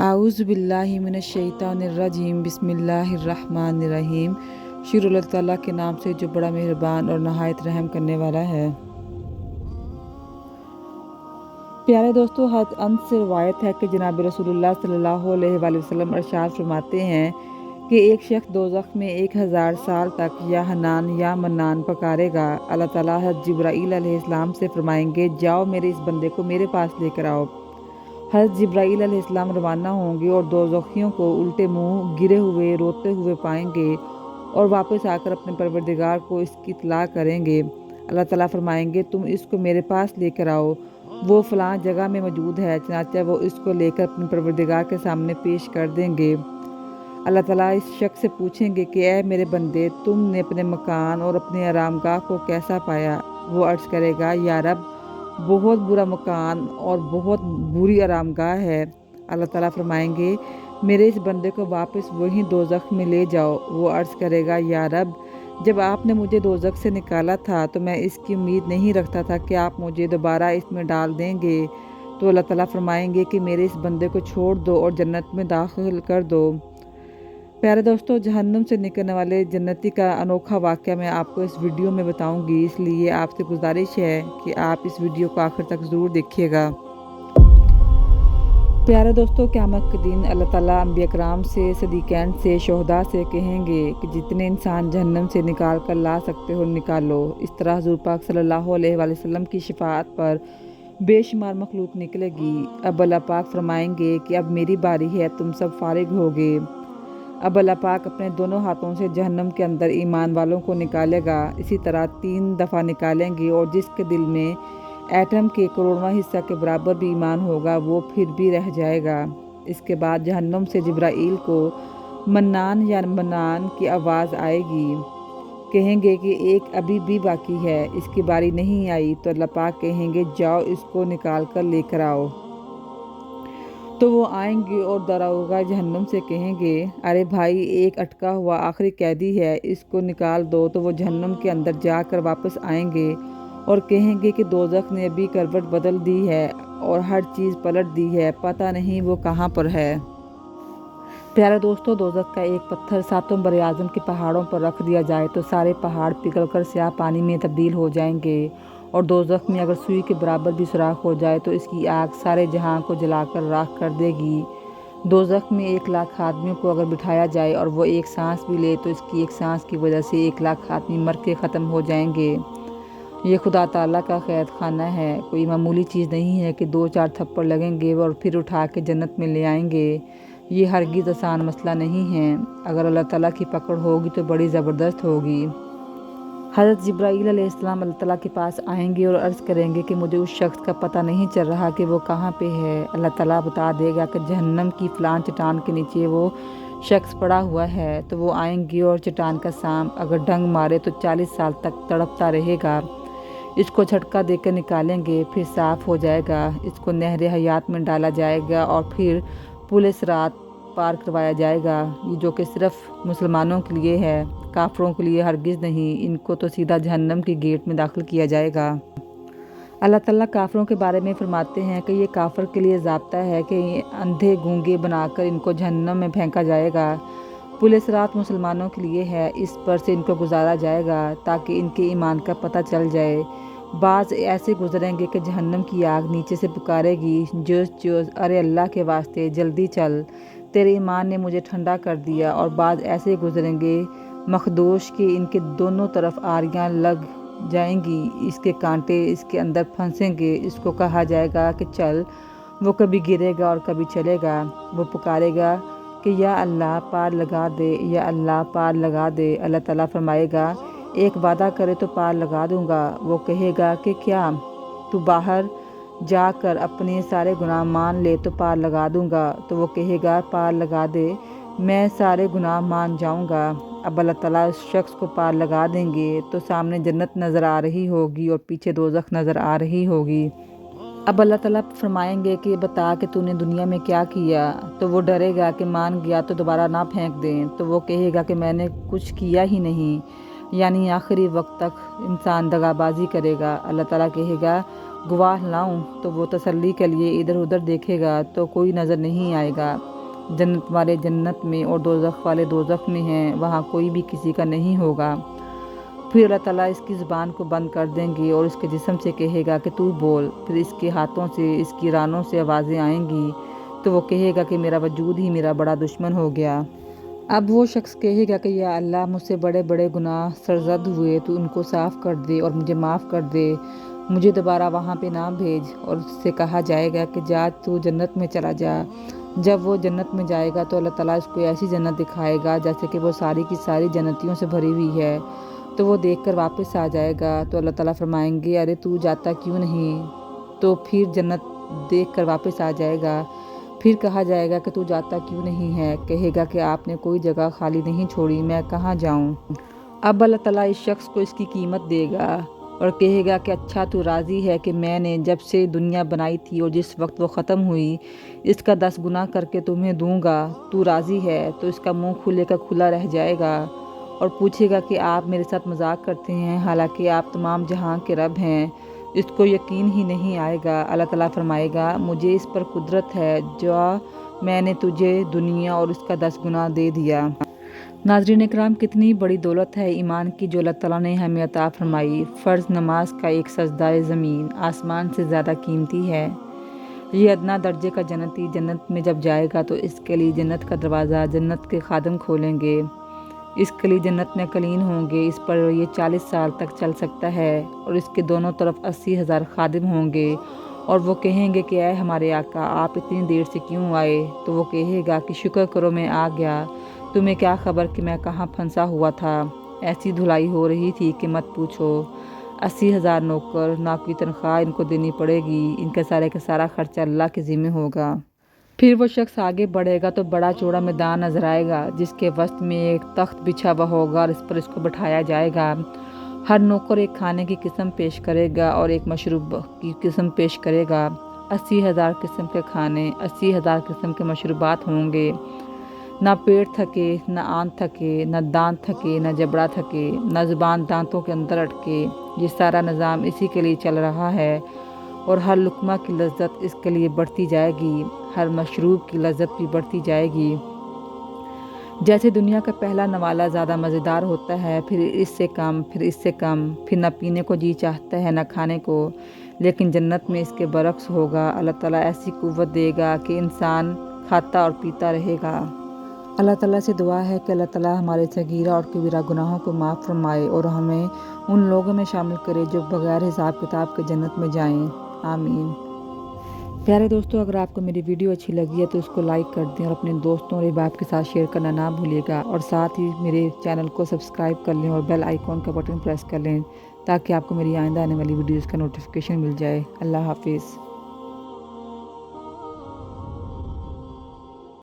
आऊज़ु बिल्लाहि मिनश्शैतानिर्रजीम बिस्मिल्लाहिर्रहमानिर्रहीम। शुरू अल्लाह ताला के नाम से जो बड़ा मेहरबान और नहायत रहम करने वाला है। प्यारे दोस्तों, हज़रत अनस से रवायत है कि जनाब रसूलुल्लाह सल्लल्लाहु अलैहि वसल्लम इरशाद फरमाते हैं कि एक शख्स दोज़ख में 1000 साल तक या हनान या मन्नान पकारेगा। अल्लाह ताला हज़रत जिब्राईल अलैहिस्सलाम से फरमाएंगे, जाओ मेरे इस बंदे को मेरे पास लेकर आओ। हज़रत जिब्राईल अलैहिस्सलाम रवाना होंगे और दोज़खियों को उल्टे मुंह गिरे हुए रोते हुए पाएंगे और वापस आकर अपने परवरदिगार को इसकी इत्तला करेंगे। अल्लाह ताला फरमाएंगे, तुम इसको मेरे पास लेकर आओ, वो फ़लाँ जगह में मौजूद है। चनाचा वो इसको लेकर अपने परवरदिगार के सामने पेश कर देंगे। अल्लाह ताला इस शख्स से पूछेंगे कि ऐ मेरे बंदे, तुमने अपने मकान और अपने आरामगाह को कैसा पाया? वो अर्ज़ करेगा, या रब, बहुत बुरा मकान और बहुत बुरी आरामगाह है। अल्लाह ताला फरमाएंगे, मेरे इस बंदे को वापस वहीं दोज़ख में ले जाओ। वो अर्ज़ करेगा, या रब, जब आपने मुझे दोज़ख से निकाला था तो मैं इसकी उम्मीद नहीं रखता था कि आप मुझे दोबारा इसमें डाल देंगे। तो अल्लाह ताला फरमाएंगे कि मेरे इस बंदे को छोड़ दो और जन्नत में दाखिल कर दो। प्यारे दोस्तों, जहन्नुम से निकलने वाले जन्नती का अनोखा वाक़या मैं आपको इस वीडियो में बताऊंगी, इसलिए आपसे गुजारिश है कि आप इस वीडियो को आखिर तक ज़रूर देखिएगा। प्यारे दोस्तों, क़यामत के दिन अल्लाह ताला अंबिया कराम से, सदीक़ैन से, शोहदा से कहेंगे कि जितने इंसान जहन्नम से निकाल कर ला सकते हो निकालो। इस तरह हुज़ूर पाक सल्लल्लाहु अलैहि वसल्लम की शफ़ाअत पर बेशुमार मखलूक निकलेगी। अब अल्लाह पाक फरमाएंगे कि अब मेरी बारी है, तुम सब फारिग होगे। अब अल्लाह पाक अपने दोनों हाथों से जहन्नम के अंदर ईमान वालों को निकालेगा। इसी तरह 3 दफ़ा निकालेंगे और जिसके दिल में एटम के करोड़वां हिस्सा के बराबर भी ईमान होगा वो फिर भी रह जाएगा। इसके बाद जहन्नम से जिब्राईल को मन्नान या मन्नान की आवाज़ आएगी। कहेंगे कि एक अभी भी बाकी है, इसकी बारी नहीं आई। तो अल्लाह पाक कहेंगे, जाओ इसको निकाल कर लेकर आओ। तो वो आएंगे और दरोगा जहन्नुम से कहेंगे, अरे भाई, एक अटका हुआ आखिरी कैदी है, इसको निकाल दो। तो वो जहन्नुम के अंदर जाकर वापस आएंगे और कहेंगे कि दोज़ख ने अभी करवट बदल दी है और हर चीज़ पलट दी है, पता नहीं वो कहाँ पर है। प्यारे दोस्तों, दोज़ख का एक पत्थर 7 बर-ए-आज़म के पहाड़ों पर रख दिया जाए तो सारे पहाड़ पिघलकर स्याह पानी में तब्दील हो जाएंगे और दोज़ख में अगर सुई के बराबर भी सुराख हो जाए तो इसकी आग सारे जहां को जलाकर राख कर देगी। दोज़ख में 1 लाख आदमियों को अगर बिठाया जाए और वो एक सांस भी ले तो इसकी एक सांस की वजह से 1 लाख आदमी मर के ख़त्म हो जाएंगे। ये खुदा ताला का क़ैद खाना है, कोई मामूली चीज़ नहीं है कि 2-4 थप्पड़ लगेंगे और फिर उठा के जन्नत में ले आएंगे। ये हरगिज़ आसान मसला नहीं है। अगर अल्लाह ताला की पकड़ होगी तो बड़ी ज़बरदस्त होगी। हज़रत जिब्राईल अलैहिस्सलाम अल्लाह ताला के पास आएंगे और अर्ज़ करेंगे कि मुझे उस शख्स का पता नहीं चल रहा कि वो कहाँ पे है। अल्लाह ताला बता देगा कि जहन्नम की फ़लाँ चट्टान के नीचे वो शख्स पड़ा हुआ है। तो वो आएंगे और चट्टान का सांप अगर डंग मारे तो 40 साल तक तड़पता रहेगा। इसको झटका देकर निकालेंगे, फिर साफ़ हो जाएगा। इसको नहर हयात में डाला जाएगा और फिर पुल सिरात पार करवाया जाएगा। ये जो कि सिर्फ़ मुसलमानों के लिए है, काफ़रों के लिए हरगिज़ नहीं। इनको तो सीधा जहन्नम के गेट में दाखिल किया जाएगा। अल्लाह ताला काफ़रों के बारे में फरमाते हैं कि ये काफ़र के लिए ज़ाब्ता है कि अंधे गूंगे बनाकर इनको जहन्नम में फेंका जाएगा। पुल सिरात मुसलमानों के लिए है, इस पर से इनको गुजारा जाएगा ताकि इनके ईमान का पता चल जाए। बाज़ ऐसे गुजरेंगे कि जहन्नम की आग नीचे से पुकारेगी, जोश अरे अल्लाह के वास्ते जल्दी चल, तेरे ईमान ने मुझे ठंडा कर दिया। और बाज़ ऐसे गुजरेंगे मखदूश कि इनके दोनों तरफ आरियाँ लग जाएंगी, इसके कांटे इसके अंदर फंसेंगे। इसको कहा जाएगा कि चल, वो कभी गिरेगा और कभी चलेगा। वो पुकारेगा कि या अल्लाह पार लगा दे, या अल्लाह पार लगा दे। अल्लाह ताला फरमाएगा, एक वादा करे तो पार लगा दूंगा। वो कहेगा कि क्या, तू बाहर जाकर अपने सारे गुनाह मान ले तो पार लगा दूंगा। तो वो कहेगा, पार लगा दे, मैं सारे गुनाह मान जाऊंगा। अब अल्लाह ताला उस शख्स को पार लगा देंगे तो सामने जन्नत नज़र आ रही होगी और पीछे दोज़ख नज़र आ रही होगी। अब अल्लाह ताला फरमाएंगे कि बता कि तूने दुनिया में क्या किया। तो वो डरेगा कि मान गया तो दोबारा ना फेंक दें। तो वो कहेगा कि मैंने कुछ किया ही नहीं, यानी आखिरी वक्त तक इंसान दगाबाजी करेगा। अल्लाह ताला कहेगा, गवाह लाऊं? तो वो तसल्ली के लिए इधर उधर देखेगा तो कोई नज़र नहीं आएगा। जन्नत वाले जन्नत में और दोज़ख वाले दोज़ख में हैं, वहाँ कोई भी किसी का नहीं होगा। फिर अल्लाह ताला इसकी ज़ुबान को बंद कर देंगे और इसके जिस्म से कहेगा कि तू बोल। फिर इसके हाथों से, इसकी रानों से आवाज़ें आएंगी, तो वो कहेगा कि मेरा वजूद ही मेरा बड़ा दुश्मन हो गया। अब वो शख्स कहेगा कि या अल्लाह, मुझसे बड़े बड़े गुनाह सरज़द हुए, तू उनको साफ़ कर दे और मुझे माफ़ कर दे, मुझे दोबारा वहाँ पे ना भेज। और उससे कहा जाएगा कि जा, तू जन्नत में चला जा। जब वो जन्नत में जाएगा तो अल्लाह ताला उसको ऐसी जन्नत दिखाएगा जैसे कि वो सारी की सारी जन्नतियों से भरी हुई है। तो वो देखकर वापस आ जाएगा। तो अल्लाह ताला फरमाएंगे, अरे तू जाता क्यों नहीं? तो फिर जन्नत देखकर वापस आ जाएगा। फिर कहा जाएगा कि तू जाता क्यों नहीं है? कहेगा कि आपने कोई जगह खाली नहीं छोड़ी, मैं कहाँ जाऊँ। अब अल्लाह ताला इस शख्स को इसकी कीमत देगा और कहेगा कि अच्छा, तू राज़ी है कि मैंने जब से दुनिया बनाई थी और जिस वक्त वो ख़त्म हुई, इसका 10 गुना करके तुम्हें दूंगा, तू राज़ी है? तो इसका मुंह खुले का खुला रह जाएगा और पूछेगा कि आप मेरे साथ मजाक करते हैं, हालांकि आप तमाम जहां के रब हैं। इसको यकीन ही नहीं आएगा। अल्लाह ताला फरमाएगा, मुझे इस पर कुदरत है जो मैंने तुझे दुनिया और उसका 10 गुना दे दिया। नाज़रीन इकराम, कितनी बड़ी दौलत है ईमान की जो अल्लाह ताला ने हमें अता फरमाई। फ़र्ज़ नमाज का एक सजदाए ज़मीन आसमान से ज़्यादा कीमती है। ये अदना दर्जे का जन्नती जन्नत में जब जाएगा तो इसके लिए जन्नत का दरवाज़ा जन्नत के खादम खोलेंगे। इसके लिए जन्नत में कलीन होंगे। इस पर ये 40 साल तक चल सकता है और इसके दोनों तरफ 80,000 खादिम होंगे और वो कहेंगे कि ऐ हमारे आका, आप इतनी देर से क्यों आए? तो वो कहेगा कि शुक्र करो मैं आ गया, तुम्हें क्या खबर कि मैं कहाँ फंसा हुआ था। ऐसी धुलाई हो रही थी कि मत पूछो। 80,000 नौकर, ना कोई तनख्वाह इनको देनी पड़ेगी, इनका सारे का सारा खर्चा अल्लाह के ज़िम्मे होगा। फिर वो शख्स आगे बढ़ेगा तो बड़ा चौड़ा मैदान नजर आएगा जिसके वसत में एक तख्त बिछा हुआ होगा और इस पर इसको बिठाया जाएगा। हर नौकर एक खाने की किस्म पेश करेगा और एक मशरूब की किस्म पेश करेगा। 80,000 किस्म के खाने, 80,000 किस्म के मशरूबात होंगे। ना पेट थके, ना आंत थके, ना दांत थके, ना जबड़ा थके, ना ज़ुबान दांतों के अंदर अटके। ये सारा निज़ाम इसी के लिए चल रहा है और हर लुकमा की लज्जत इसके लिए बढ़ती जाएगी, हर मशरूब की लज्जत भी बढ़ती जाएगी। जैसे दुनिया का पहला नवाला ज़्यादा मज़ेदार होता है, फिर इससे कम, फिर इससे कम, फिर न पीने को जी चाहता है न खाने को, लेकिन जन्नत में इसके बरक्स होगा। अल्लाह ताला ऐसी कुव्वत देगा कि इंसान खाता और पीता रहेगा। अल्लाह ताला से दुआ है कि अल्लाह ताला हमारे सगीरा और कबीरा गुनाहों को माफ़ फरमाए और हमें उन लोगों में शामिल करे जो बग़ैर हिसाब किताब के जन्नत में जाएं। आमीन। प्यारे दोस्तों, अगर आपको मेरी वीडियो अच्छी लगी है तो उसको लाइक कर दें और अपने दोस्तों और अहबाब के साथ शेयर करना ना भूलिएगा और साथ ही मेरे चैनल को सब्सक्राइब कर लें और बेल आइकॉन का बटन प्रेस कर लें ताकि आपको मेरी आइंदा आने वाली वीडियोज़ का नोटिफिकेशन मिल जाए। अल्लाह हाफिज़।